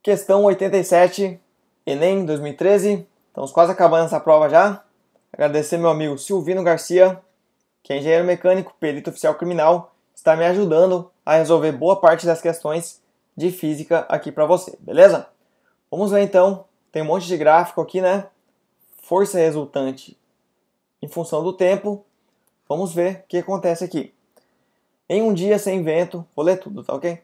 Questão 87, Enem 2013. Estamos quase acabando essa prova já. Agradecer meu amigo Silvino Garcia, que é engenheiro mecânico, perito oficial criminal, está me ajudando a resolver boa parte das questões de física aqui para você, beleza? Vamos ver então, tem um monte de gráfico aqui, né? Força resultante em função do tempo. Vamos ver o que acontece aqui. Em um dia sem vento, vou ler tudo, tá ok?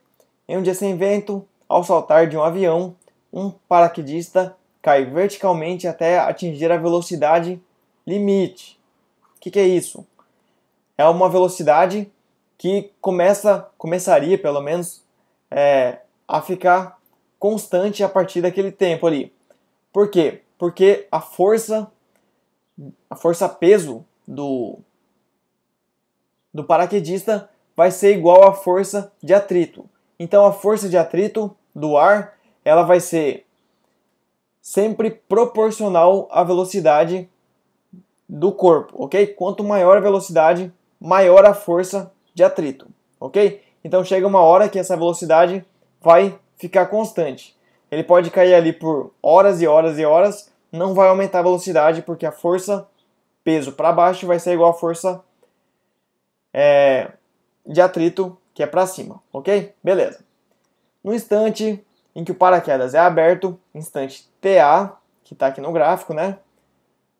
Em um dia sem vento, ao saltar de um avião, um paraquedista cai verticalmente até atingir a velocidade limite. O que é isso? É uma velocidade que começaria, pelo menos, a ficar constante a partir daquele tempo ali. Por quê? Porque a força peso do paraquedista vai ser igual à força de atrito. Então a força de atrito do ar, ela vai ser sempre proporcional à velocidade do corpo, ok? Quanto maior a velocidade, maior a força de atrito, ok? Então chega uma hora que essa velocidade vai ficar constante. Ele pode cair ali por horas e horas e horas, não vai aumentar a velocidade porque a força peso para baixo vai ser igual à força de atrito que é para cima, ok? Beleza. No instante em que o paraquedas é aberto, instante TA, que está aqui no gráfico, né?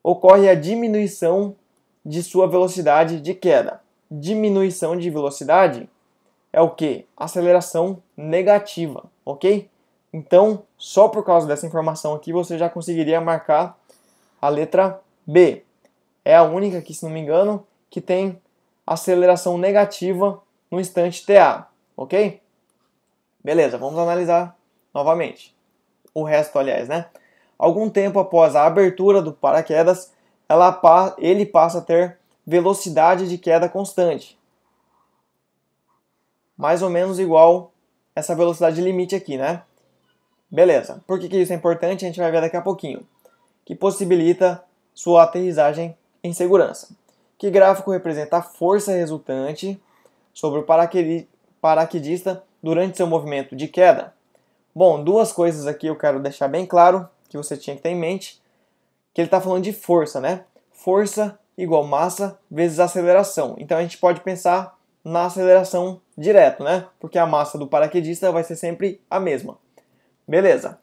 Ocorre a diminuição de sua velocidade de queda. Diminuição de velocidade é o que? Aceleração negativa, ok? Então, só por causa dessa informação aqui, você já conseguiria marcar a letra B. É a única aqui, se não me engano, que tem aceleração negativa no instante TA, ok? Beleza, vamos analisar novamente. O resto, aliás, né? Algum tempo após a abertura do paraquedas, ele passa a ter velocidade de queda constante. Mais ou menos igual essa velocidade limite aqui, né? Beleza. Por que isso é importante? A gente vai ver daqui a pouquinho. Que possibilita sua aterrissagem em segurança. Que gráfico representa a força resultante sobre o paraquedista durante seu movimento de queda? Bom, duas coisas aqui eu quero deixar bem claro, que você tinha que ter em mente, que ele está falando de força, né? Força igual massa vezes aceleração. Então a gente pode pensar na aceleração direto, né? Porque a massa do paraquedista vai ser sempre a mesma. Beleza.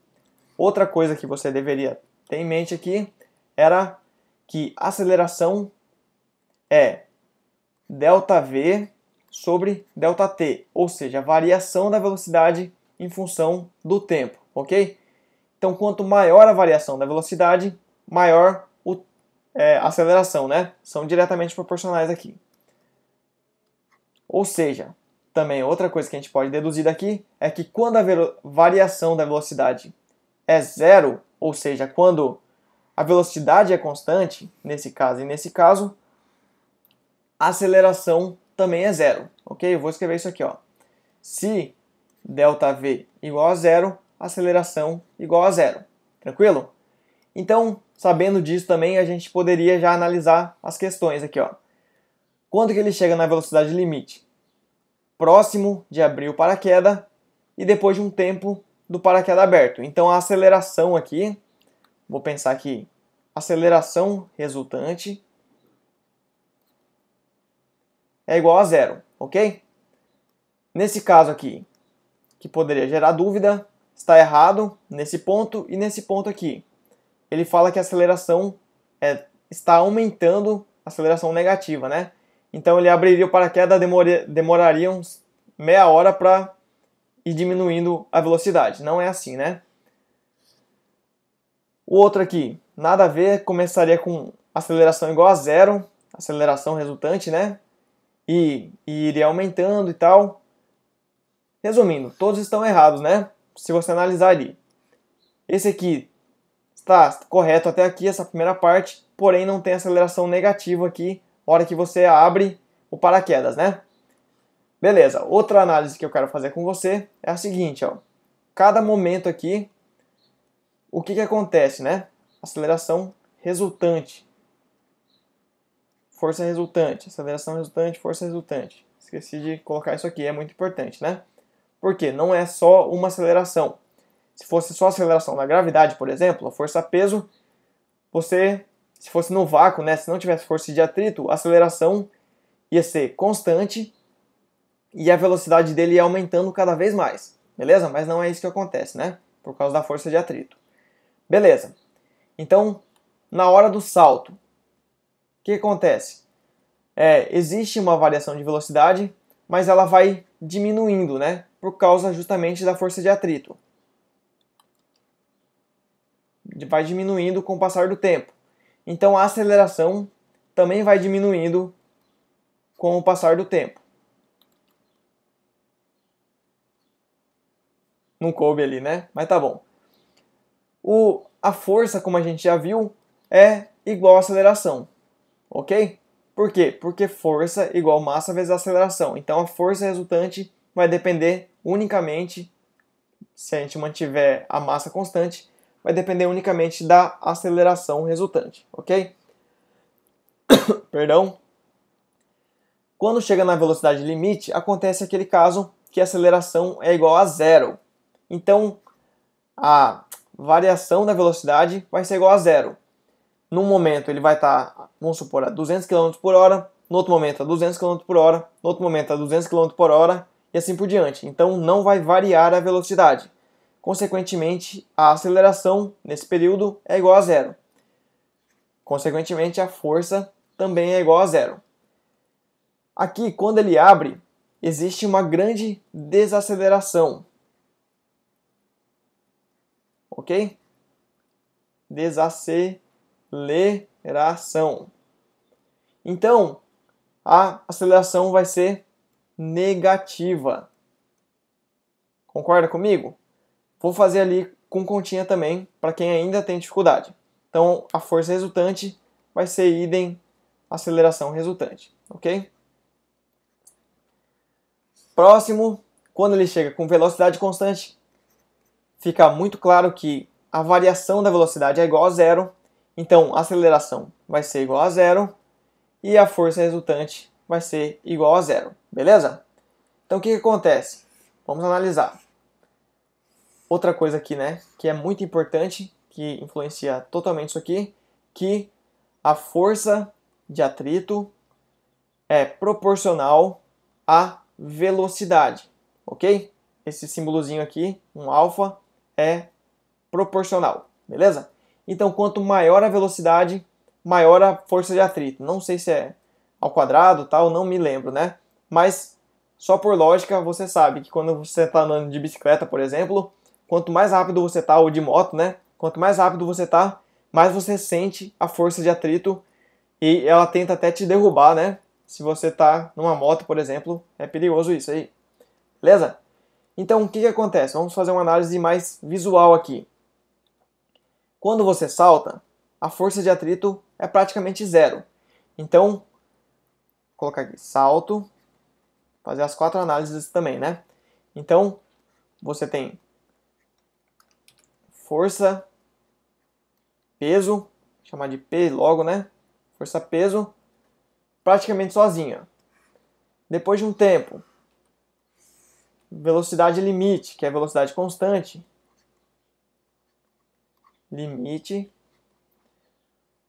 Outra coisa que você deveria ter em mente aqui era que aceleração é ΔV sobre ΔT, ou seja, a variação da velocidade em função do tempo, ok? Então, quanto maior a variação da velocidade, maior a aceleração, né? São diretamente proporcionais aqui. Ou seja, também outra coisa que a gente pode deduzir daqui é que quando a variação da velocidade é zero, ou seja, quando a velocidade é constante, nesse caso e nesse caso, a aceleração também é zero, ok? Eu vou escrever isso aqui, ó. Se ΔV igual a zero, aceleração igual a zero. Tranquilo? Então, sabendo disso também, a gente poderia já analisar as questões aqui, ó. Quando que ele chega na velocidade limite? Próximo de abrir o paraquedas e depois de um tempo do paraquedas aberto. Então, a aceleração aqui, vou pensar aqui, aceleração resultante é igual a zero, ok? Nesse caso aqui, que poderia gerar dúvida, está errado nesse ponto e nesse ponto aqui. Ele fala que a aceleração está aumentando, aceleração negativa, né? Então ele abriria o paraquedas, demoraria uns meia hora para ir diminuindo a velocidade. Não é assim, né? O outro aqui, nada a ver, começaria com aceleração igual a zero, aceleração resultante, né? E iria aumentando e tal. Resumindo, todos estão errados, né? Se você analisar ali. Esse aqui está correto até aqui, essa primeira parte, porém não tem aceleração negativa aqui, na hora que você abre o paraquedas, né? Beleza, outra análise que eu quero fazer com você é a seguinte, ó. Cada momento aqui, o que acontece, né? Aceleração resultante. Força resultante, aceleração resultante, força resultante. Esqueci de colocar isso aqui, é muito importante, né? Porque não é só uma aceleração. se fosse só a aceleração da gravidade, por exemplo, a força-peso, se fosse no vácuo, né, se não tivesse força de atrito, a aceleração ia ser constante e a velocidade dele ia aumentando cada vez mais, beleza? Mas não é isso que acontece, né? Por causa da força de atrito. Beleza. Então, na hora do salto, o que acontece? Existe uma variação de velocidade, mas ela vai diminuindo, né? Por causa justamente da força de atrito. Vai diminuindo com o passar do tempo. Então a aceleração também vai diminuindo com o passar do tempo. Não coube ali, né? Mas tá bom. A força, como a gente já viu, é igual a aceleração. Ok? Por quê? Porque força igual massa vezes aceleração. Então a força resultante vai depender unicamente, se a gente mantiver a massa constante, vai depender unicamente da aceleração resultante. Ok? Perdão. Quando chega na velocidade limite, acontece aquele caso que a aceleração é igual a zero. Então, a variação da velocidade vai ser igual a zero. Num momento ele vai estar, vamos supor, a 200 km por hora, no outro momento a 200 km por hora, no outro momento a 200 km por hora e assim por diante. Então não vai variar a velocidade. Consequentemente, a aceleração nesse período é igual a zero. Consequentemente, a força também é igual a zero. Aqui, quando ele abre, existe uma grande desaceleração. Ok? Desaceleração. Então, a aceleração vai ser negativa. Concorda comigo? Vou fazer ali com continha também, para quem ainda tem dificuldade. Então, a força resultante vai ser idem aceleração resultante. Ok? Próximo, quando ele chega com velocidade constante, fica muito claro que a variação da velocidade é igual a zero, então a aceleração vai ser igual a zero e a força resultante vai ser igual a zero, beleza? Então o que acontece? Vamos analisar. Outra coisa aqui, né, que é muito importante, que influencia totalmente isso aqui, que a força de atrito é proporcional à velocidade, ok? Esse símbolozinho aqui, um alfa, é proporcional, beleza? Então, quanto maior a velocidade, maior a força de atrito. Não sei se é ao quadrado, tal, não me lembro, né? Mas, só por lógica, você sabe que quando você está andando de bicicleta, por exemplo, quanto mais rápido você está, ou de moto, né? Quanto mais rápido você está, mais você sente a força de atrito e ela tenta até te derrubar, né? Se você está numa moto, por exemplo, é perigoso isso aí. Beleza? Então, o que acontece? Vamos fazer uma análise mais visual aqui. Quando você salta, a força de atrito é praticamente zero. Então, vou colocar aqui, salto, fazer as 4 análises também, né? Então, você tem força, peso, chamar de P logo, né? Força, peso, praticamente sozinha. Depois de um tempo, velocidade limite, que é velocidade constante. Limite.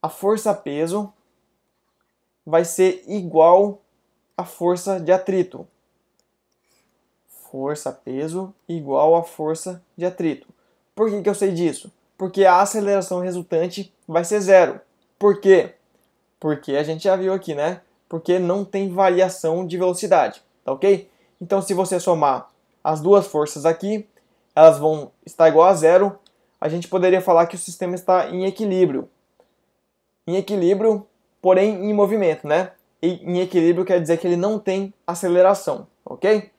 A força-peso vai ser igual à força de atrito. Força-peso igual à força de atrito. Por que eu sei disso? Porque a aceleração resultante vai ser zero. Por quê? Porque a gente já viu aqui, né? Porque não tem variação de velocidade, tá ok? Então, se você somar as duas forças aqui, elas vão estar igual a zero. A gente poderia falar que o sistema está em equilíbrio. Em equilíbrio, porém em movimento, né? E em equilíbrio quer dizer que ele não tem aceleração, ok?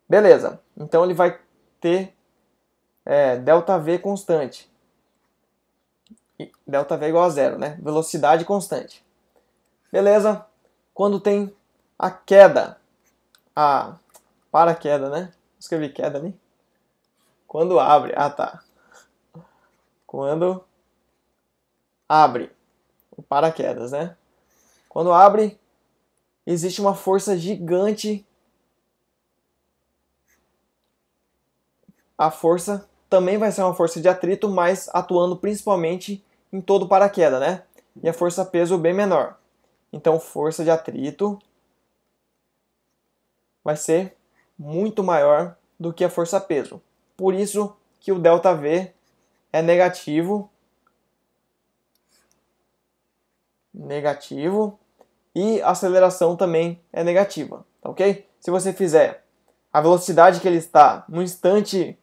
Beleza, então ele vai ter ΔV constante. E ΔV é igual a zero, né? Velocidade constante. Beleza, quando tem a queda, a paraqueda, né? Escrevi queda ali. Quando abre, tá. Quando abre o paraquedas, né? Quando abre, existe uma força gigante. A força também vai ser uma força de atrito, mas atuando principalmente em todo o paraquedas, né? E a força peso bem menor. Então, força de atrito vai ser muito maior do que a força peso. Por isso que o ΔV é negativo. E a aceleração também é negativa, tá ok? Se você fizer a velocidade que ele está no instante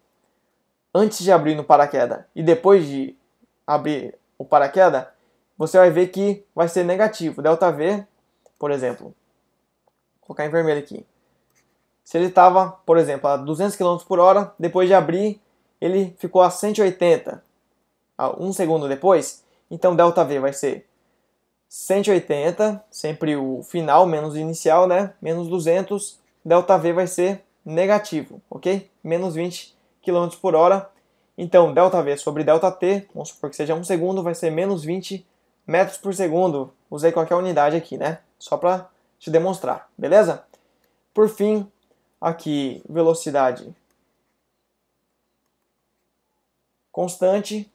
antes de abrir no paraquedas e depois de abrir o paraquedas, você vai ver que vai ser negativo. ΔV, por exemplo, vou colocar em vermelho aqui. Se ele estava, por exemplo, a 200 km por hora, depois de abrir, ele ficou a 180, um segundo depois, então ΔV vai ser 180, sempre o final menos o inicial, né? Menos 200, ΔV vai ser negativo, ok? Menos 20 km por hora. Então, ΔV sobre ΔT, vamos supor que seja 1 segundo, vai ser menos 20 metros por segundo. Usei qualquer unidade aqui, né? Só para te demonstrar, beleza? Por fim, aqui, velocidade constante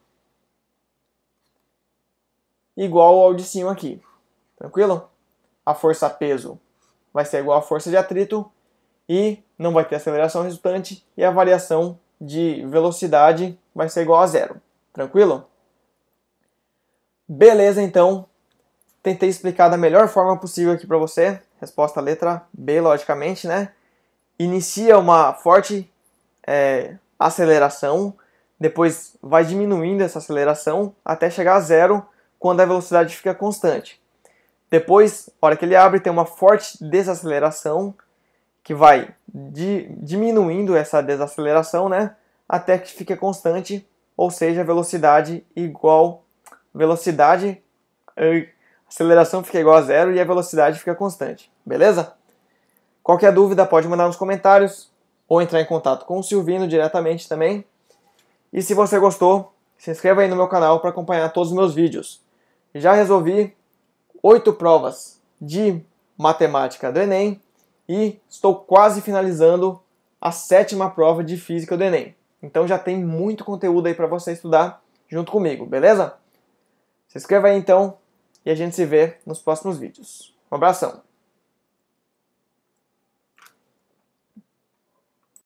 igual ao de cima aqui. Tranquilo? A força peso vai ser igual à força de atrito e não vai ter aceleração resultante e a variação de velocidade vai ser igual a zero. Tranquilo? Beleza, então. Tentei explicar da melhor forma possível aqui para você. Resposta letra B, logicamente, né? Inicia uma forte aceleração, depois vai diminuindo essa aceleração até chegar a zero quando a velocidade fica constante. Depois, na hora que ele abre, tem uma forte desaceleração que vai diminuindo essa desaceleração, né? Até que fique constante, ou seja, velocidade igual aceleração fica igual a zero e a velocidade fica constante, beleza? Qualquer dúvida pode mandar nos comentários ou entrar em contato com o Silvino diretamente também. E se você gostou, se inscreva aí no meu canal para acompanhar todos os meus vídeos. Já resolvi 8 provas de matemática do Enem e estou quase finalizando a 7ª prova de física do Enem. Então já tem muito conteúdo aí para você estudar junto comigo, beleza? Se inscreva aí então e a gente se vê nos próximos vídeos. Um abração!